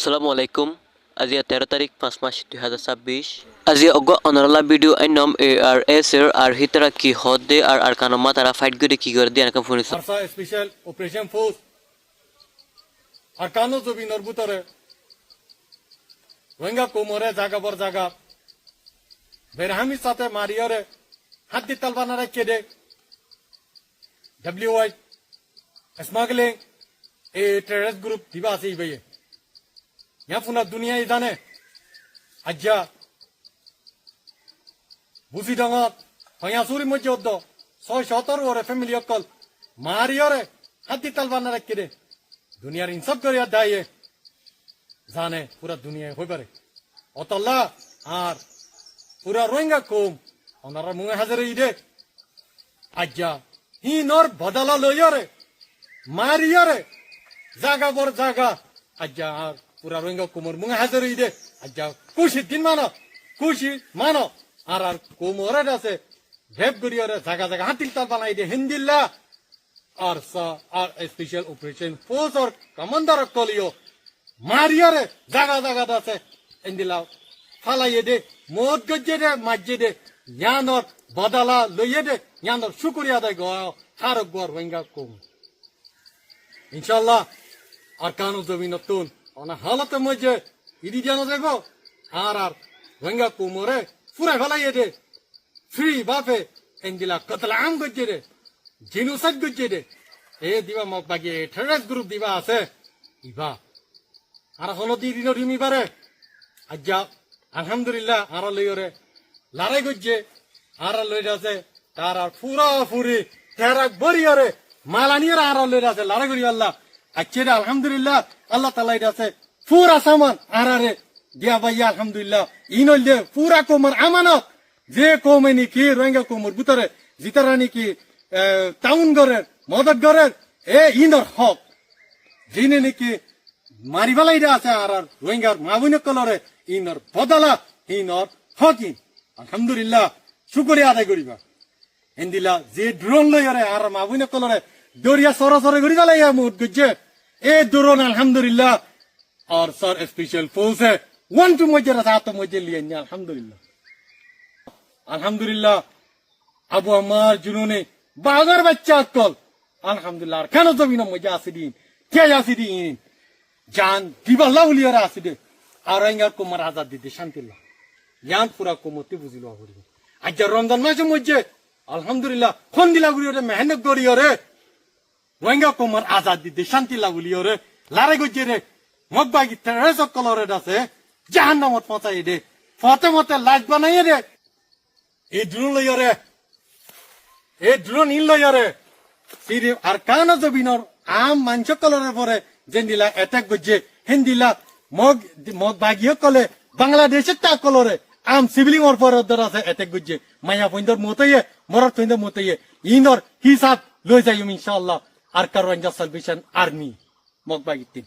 আসসালামু আলাইকুম। আজি 13 তারিখ 5 মাস 2026। আজি অগ অনরলা ভিডিও আই নম ARS এর আর হিতরা কি হদে আর কানমা তারা ফাইট করে কি করে দিয়ে এরকম শুনিস। আরসা স্পেশাল অপারেশন ফোর্স আর কানো জবি নরবুতরে রোহিঙ্গা কোমরে জায়গা বর জায়গা বেরহামির সাথে মারিয়রে হাত দি তালবানারে কেডে WI স্মাগলিং এ টেররিস্ট গ্রুপ দিবা আছে ইবাইয়ে ইয়াফুনা দুনিয়া ইদানে আজ্জা বুঝি ডাঙত হয়াসুরি মজ্জদ 617 ওরে ফ্যামিলি অকল মারিয়রে হাত দি তালবানারে কেডে দুনিয়ার ইনসাফ করিয়া দায়ে জানে পুরা দুনিয়ায় হয়ে পারে অতল্লা আর পুরা রোহিঙ্গা কম ওনারা মুখে হাজারে ইদে আজ্জা হি নর বদলা লইয়রে মারিয়রে জাগা বর জাগা আজ্জা আর পুরা রোহিঙ্গা কোমর মুখে হাজারে ইদে আজ্জা খুশি দিন মানো আর কোমরে আছে ভেব গরিয়রে জাগা জাগা হাতিল তাল বানাই দে হিন্দিল্লা আর স্পেশাল অপারেশন ফোর্স আর কমান্ডার কলিও মারিয়ারে জাগা জাগা আছে ইন্দিলাও ফালাইয়ে দে মদ গজ্জে দে মাজ্জে দে জ্ঞানর বদলা লইয়ে দে জ্ঞানর শুকুরিয়া দে গাও হারক গর রোহিঙ্গা কম ইনশাআল্লাহ আর কানু জমিনতুন অনা হালতে মজে ইদি জানো দেখো আর রোহিঙ্গা কোমরে পুরা ফালাইয়ে দে ফ্রি বাফে ইন্দিলা কতলা আম গজ্জে দে জিনুসাদ গজ্জে দে এ দিবা মক বাগিয়ে টেররিস্ট গ্রুপ দিবা আছে ইবা আর হলো দি দিন রিমি পারে আজ্জা আলহামদুলিল্লাহ আর লইরে লড়াই গজ্জে আর লইরে আছে তার আর পুরা ফুরি তেরা বরিয়রে মালানিয়র আর লইরে আছে লড়াই করি আল্লাহ আচ্ছা আলহামদুলিল্লাহ আল্লাহ তাআলা এটা আছে পুরা সামান আর দিয়া ভাইয়া আলহামদুলিল্লাহ ইনল দে পুরা কোমর আমানত যে কোমেনি কি রোহিঙ্গা কোমর ভিতরে জিতারানি কি টাউন গরের মদত গরের এ ইনর হক যিনি নাকি মারিবালাই আছে আর রোহিঙ্গার মাবুন কলরে ইনর বদলা ইনর হকি আলহামদুলিল্লাহ শুকরিয়া আদায় করিবা এন্দিলা যে ড্রোন লইরে আর মাবুন কলরে দরিয়া সরাসরি করি গেলাই মুদ গজ্জে এ ড্রোন আলহামদুলিল্লাহ আর স্যার স্পেশাল ফোর্সে ওয়ান টু মজে রাত মজে লিয়ে আলহামদুলিল্লাহ আবু আমার জুনুনে বাগার বাচ্চা কল আলহামদুলিল্লাহ কেন জমিন মজা আছে দিন কে আছে দিন জান দিবাল্লা উলিয়ারা আছে দে আর রোহিঙ্গার কোমর আজাদ দিতে শান্তিল্লাহ ইয়ান পুরা কোমরতে বুঝিল করিব আজ রমজান মাসে মধ্যে আলহামদুলিল্লাহ কোন দিলা গুলিয়রে মেহনত করিয়রে রোহিঙ্গা কোমর আজাদ দিতে শান্তিল্লাহ উলিয়রে লারে গজ্জে রে মগবাগি টেররিস্ট কলরে আছে জাহান্নামত পচাই দে ফতে মতে লাজ বানাইয়ে দে এই ড্রোন লইয়রে এই ড্রোন ইন লইয়রে সিরি আর কানা জবিনর আম মাংস কলরে পরে যেন দিলা এটাক গজ্জে হিন্দিলা মগ বাগিয়ে কলে বাংলাদেশের তা কলরে আম সিভিলিং ওর পর আছে এটাক গজ্জে মায়া পইন্দর মতইয়ে মরার পইন্দর মতইয়ে ইনর হিসাব লই যাইম ইনশাআল্লাহ আর কারওয়াঞ্জা সালভেশন আর্মি মগ বাগিতিন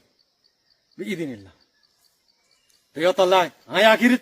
বিইদিনিল্লাহ তো ইয়াতাল্লাহ আয় আখির